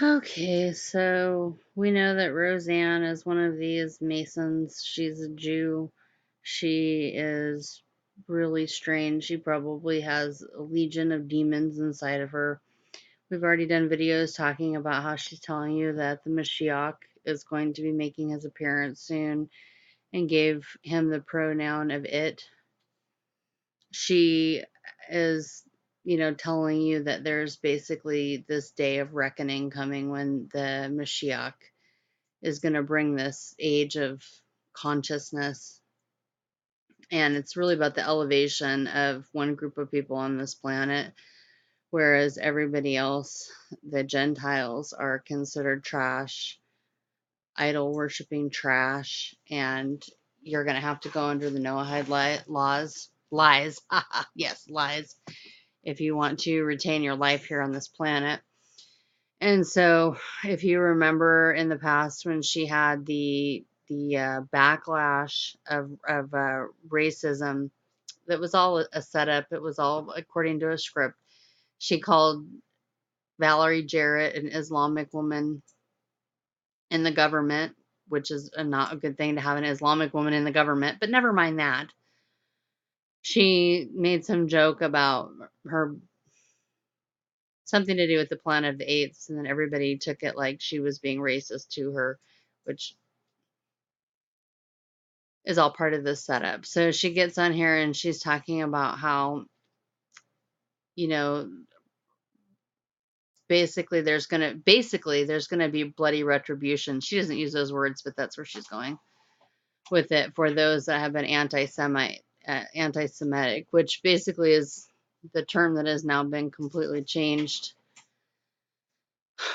Okay, so we know that Roseanne is one of these Masons. She's a Jew. She is really strange. She probably has a legion of demons inside of her. We've already done videos talking about how she's telling you that the Moshiac is going to be making his appearance soon and gave him the pronoun of it. She is, telling you that there's basically this day of reckoning coming when the Moshiach is going to bring this age of consciousness. And it's really about the elevation of one group of people on this planet, whereas everybody else, the Gentiles, are considered trash, idol worshiping trash, and you're going to have to go under the Noahide lies, yes, lies, if you want to retain your life here on this planet. And so, if you remember in the past when she had the backlash of racism, that was all a setup. It was all according to a script. She called Valerie Jarrett an Islamic woman in the government, which is not a good thing to have an Islamic woman in the government. But never mind that. She made some joke about her something to do with the planet of the Apes, and then everybody took it like she was being racist to her, which is all part of this setup. So she gets on here and she's talking about how, you know, basically there's gonna be bloody retribution. She doesn't use those words, but that's where she's going with it for those that have been anti-Semitic, which basically is the term that has now been completely changed.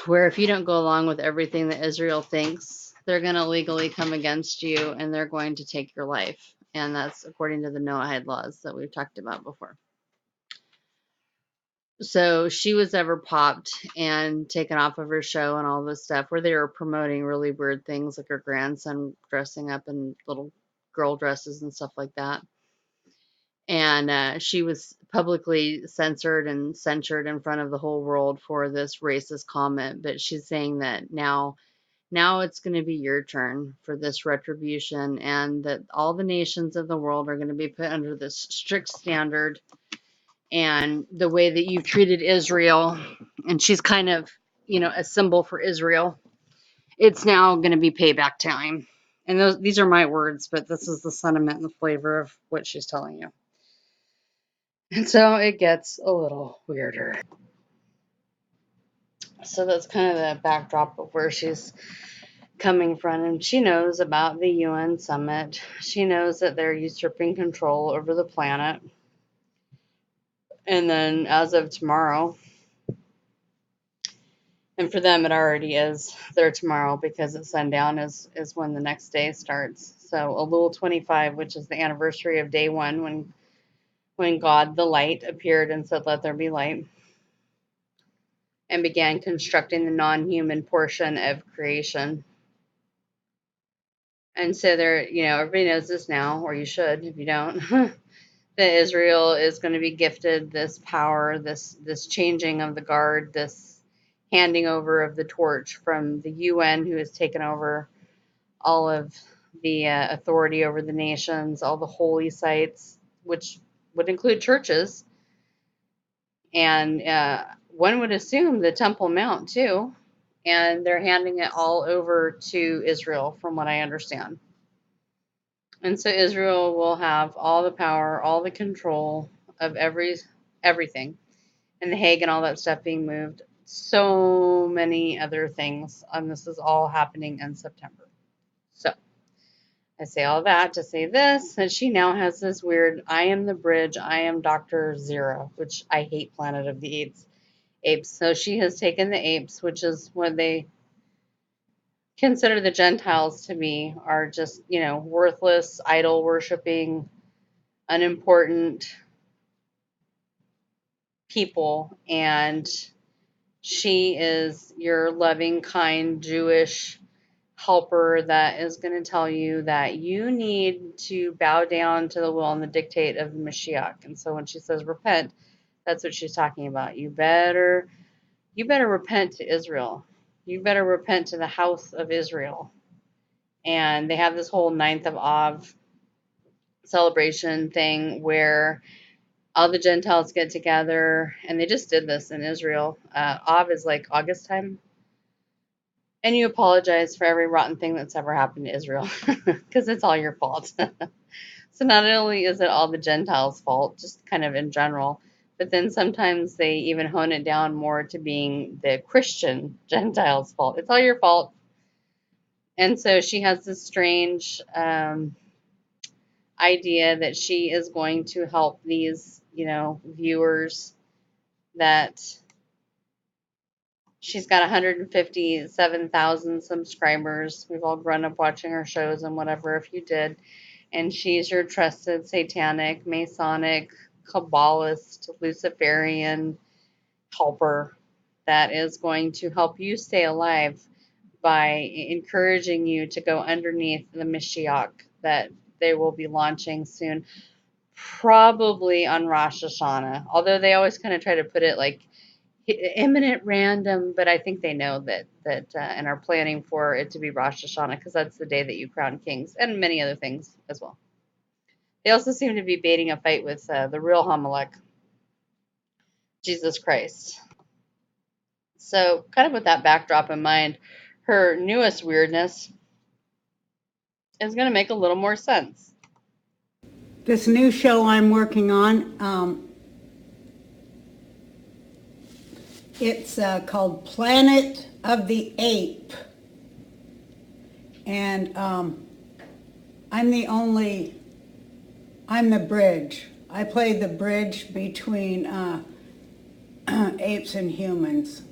Where if you don't go along with everything that Israel thinks, they're going to legally come against you and they're going to take your life. And that's according to the Noahide laws that we've talked about before. So she was ever popped and taken off of her show and all this stuff where they were promoting really weird things like her grandson dressing up in little girl dresses and stuff like that. And she was publicly censored and censured in front of the whole world for this racist comment. But she's saying that now it's going to be your turn for this retribution, and that all the nations of the world are going to be put under this strict standard and the way that you've treated Israel. And she's kind of, a symbol for Israel. It's now going to be payback time. And these are my words, but this is the sentiment and the flavor of what she's telling you. And so it gets a little weirder. So that's kind of the backdrop of where she's coming from. And she knows about the UN summit. She knows that they're usurping control over the planet. And then as of tomorrow, and for them it already is their tomorrow because at sundown is when the next day starts. So Elul 25, which is the anniversary of day one when God the light appeared and said, "Let there be light," and began constructing the non-human portion of creation. And so everybody knows this now, or you should if you don't, that Israel is going to be gifted this power, this changing of the guard, this handing over of the torch from the UN, who has taken over all of the authority over the nations, all the holy sites, which would include churches, and one would assume the Temple Mount too. And they're handing it all over to Israel, from what I understand. And so Israel will have all the power, all the control of everything, and the Hague and all that stuff being moved. So many other things, and this is all happening in September. So I say all that to say this, that she now has this weird, I am the bridge, I am DR Zira, which I hate Planet of the Apes. So she has taken the apes, which is what they consider the Gentiles to be, are just, worthless, idol worshiping, unimportant people. And she is your loving, kind Jewish helper that is going to tell you that you need to bow down to the will and the dictate of the Moshiac. And so when she says repent, that's what she's talking about. You better repent to Israel. You better repent to the house of Israel. And they have this whole 9th of Av celebration thing where all the Gentiles get together, and they just did this in Israel. Av is like August time, and you apologize for every rotten thing that's ever happened to Israel because it's all your fault. So not only is it all the Gentiles' fault, just kind of in general, but then sometimes they even hone it down more to being the Christian Gentiles' fault. It's all your fault. And so she has this strange idea that she is going to help these, viewers, that she's got 157,000 subscribers. We've all grown up watching her shows and whatever, if you did. And she's your trusted satanic, Masonic, Kabbalist, Luciferian helper that is going to help you stay alive by encouraging you to go underneath the Moshiac that they will be launching soon, probably on Rosh Hashanah. Although they always kind of try to put it like imminent random, but I think they know that and are planning for it to be Rosh Hashanah because that's the day that you crown kings and many other things as well. They also seem to be baiting a fight with the real Hamalek, Jesus Christ. So, kind of with that backdrop in mind, her newest weirdness is going to make a little more sense. This new show I'm working on, it's called Planet of the Ape. And I'm the bridge. I play the bridge between apes and humans,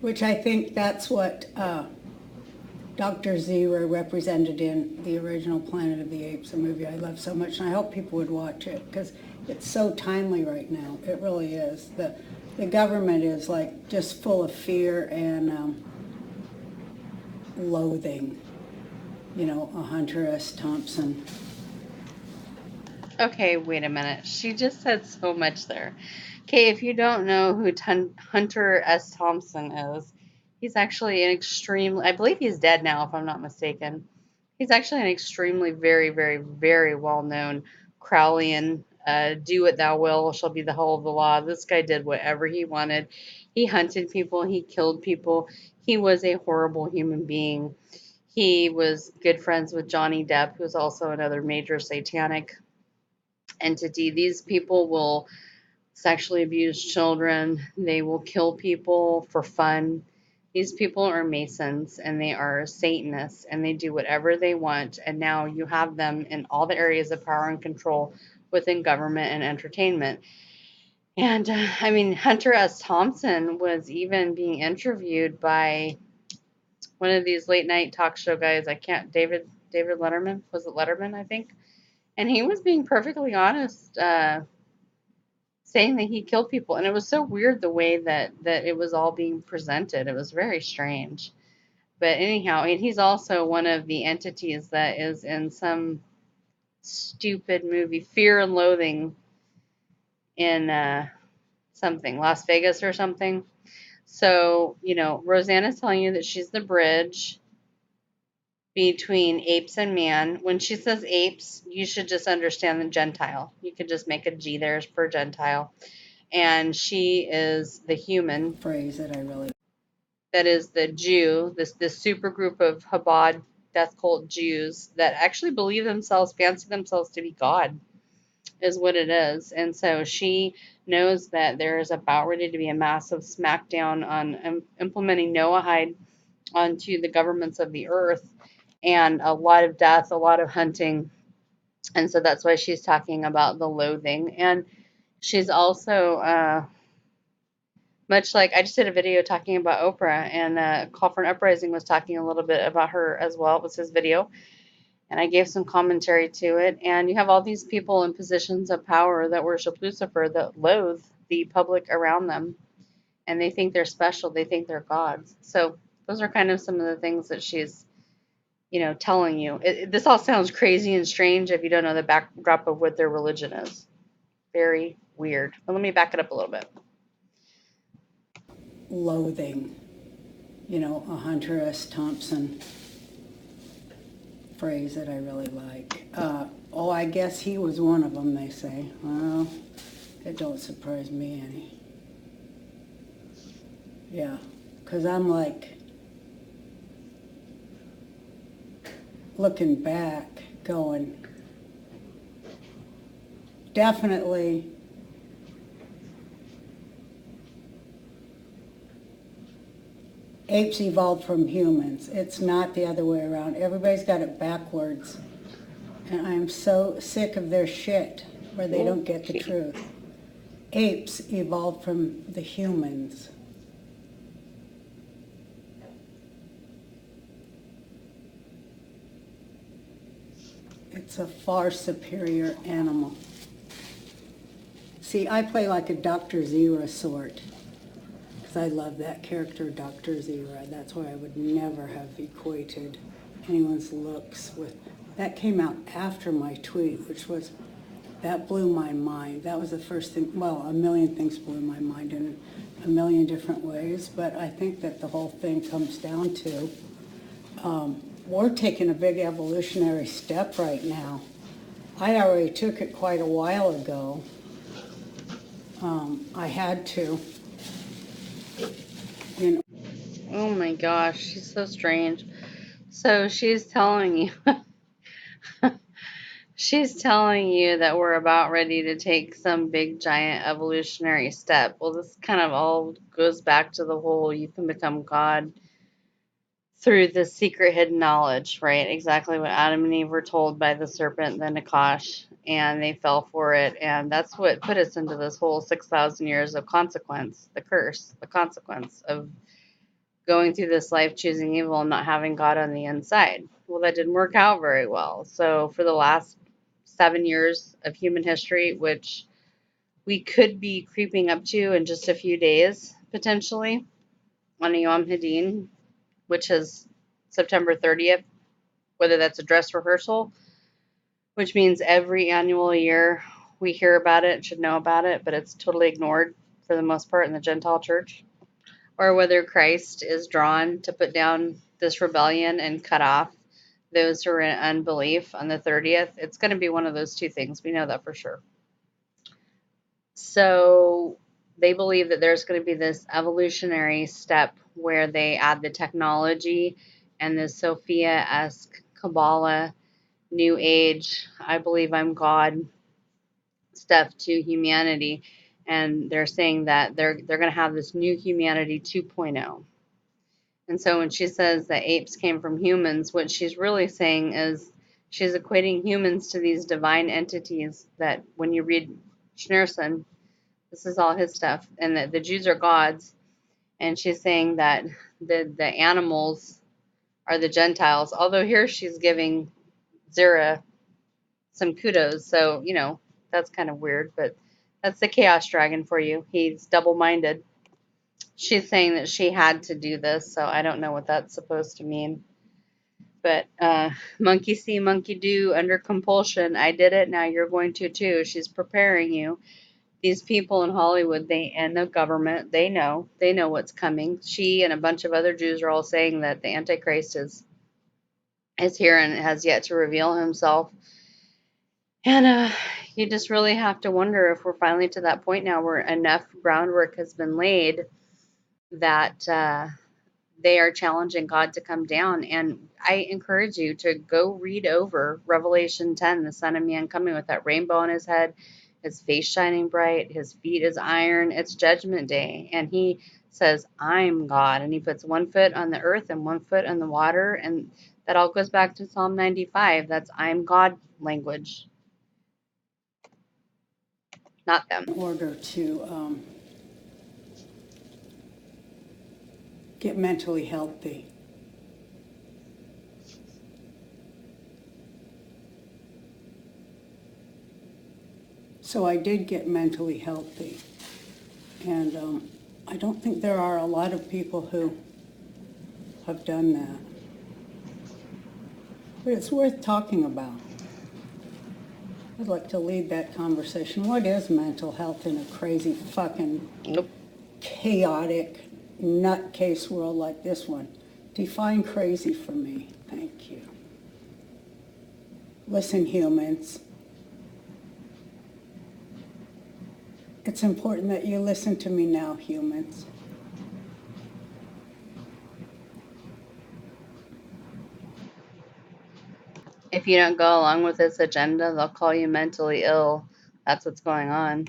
which I think that's what Dr. Zira represented in the original Planet of the Apes, a movie I love so much, and I hope people would watch it because it's so timely right now. It really is. The government is like just full of fear and loathing. A Hunter S. Thompson. Okay, wait a minute. She just said so much there. Okay, if you don't know who Hunter S. Thompson is, he's actually I believe he's dead now, if I'm not mistaken. He's actually an extremely, very, very, very well-known Crowleyan, do what thou will shall be the whole of the law. This guy did whatever he wanted. He hunted people. He killed people. He was a horrible human being. He was good friends with Johnny Depp, who's also another major satanic entity. These people will sexually abuse children. They will kill people for fun. These people are Masons and they are Satanists and they do whatever they want. And now you have them in all the areas of power and control within government and entertainment. And Hunter S. Thompson was even being interviewed by one of these late night talk show guys. David Letterman. Was it Letterman, I think? And he was being perfectly honest, saying that he killed people. And it was so weird the way that it was all being presented. It was very strange. But anyhow, and he's also one of the entities that is in some stupid movie, Fear and Loathing, in something, Las Vegas or something. So, Roseanne is telling you that she's the bridge between apes and man. When she says apes, you should just understand the Gentile. You could just make a G there for Gentile. And she is the human Phrase that is the Jew, this super group of Chabad death cult Jews that actually fancy themselves to be God, is what it is. And so she knows that there is about ready to be a massive smackdown on implementing Noahide onto the governments of the earth, and a lot of death, a lot of hunting. And so that's why she's talking about the loathing. And she's also much like I just did a video talking about Oprah, and Call for an Uprising was talking a little bit about her as well. It was his video, and I gave some commentary to it. And you have all these people in positions of power that worship Lucifer that loathe the public around them, and they think they're special. They think they're gods. So those are kind of some of the things that she's, telling you. This all sounds crazy and strange if you don't know the backdrop of what their religion is. Very weird. But let me back it up a little bit. loathing. you know, a Hunter S. Thompson phrase that I really like. Oh, I guess he was one of them, they say. Well, it don't surprise me any. Yeah, because I'm like, looking back, going, definitely apes evolved from humans. It's not the other way around. Everybody's got it backwards. And I'm so sick of their shit where they don't get the truth. Apes evolved from the humans. It's a far superior animal. See, I play like a Dr. Zira sort. Because I love that character, Dr. Zira. That's why I would never have equated anyone's looks with... That came out after my tweet, which was... That blew my mind. That was the first thing... Well, a million things blew my mind in a million different ways. But I think that the whole thing comes down to... we're taking a big evolutionary step right now. I already took it quite a while ago. I had to. You know. Oh my gosh, she's so strange. So she's telling you, she's telling you that we're about ready to take some big giant evolutionary step. Well, this kind of all goes back to the whole you can become God through the secret hidden knowledge, right? Exactly what Adam and Eve were told by the serpent, the Nakash, and they fell for it. And that's what put us into this whole 6,000 years of consequence, the curse, the consequence of going through this life choosing evil and not having God on the inside. Well, that didn't work out very well. So for the last 7 years of human history, which we could be creeping up to in just a few days, potentially, on a Yom Hadin, which is September 30th, whether that's a dress rehearsal, which means every annual year we hear about it, should know about it, but it's totally ignored for the most part in the Gentile church, or whether Christ is drawn to put down this rebellion and cut off those who are in unbelief on the 30th. It's going to be one of those two things. We know that for sure. So they believe that there's going to be this evolutionary step where they add the technology and the Sophia-esque Kabbalah, New Age, I believe I'm God stuff to humanity. And they're saying that they're going to have this new humanity 2.0. And so when she says that apes came from humans, what she's really saying is she's equating humans to these divine entities that when you read Schneerson, this is all his stuff, and that the Jews are gods. And she's saying that the animals are the Gentiles, although here she's giving Zira some kudos. So, you know, that's kind of weird, but that's the chaos dragon for you. He's double-minded. She's saying that she had to do this, so I don't know what that's supposed to mean. But monkey see, monkey do, under compulsion. I did it, now you're going to too. She's preparing you. These people in Hollywood, they and the government, they know what's coming. She and a bunch of other Jews are all saying that the Antichrist is here and has yet to reveal himself. And you just really have to wonder if we're finally to that point now where enough groundwork has been laid that they are challenging God to come down. And I encourage you to go read over Revelation 10, the Son of Man coming with that rainbow on his head, his face shining bright, his feet as iron. It's Judgment Day. And he says, I'm God. And he puts one foot on the earth and one foot on the water. And that all goes back to Psalm 95. That's I'm God language, not them. In order to get mentally healthy. So I did get mentally healthy. And I don't think there are a lot of people who have done that. But it's worth talking about. I'd like to lead that conversation. What is mental health in a crazy fucking Nope. chaotic nutcase world like this one. Define crazy for me. Thank you. Listen, humans. It's important that you listen to me now, humans. If you don't go along with this agenda, they'll call you mentally ill. That's what's going on.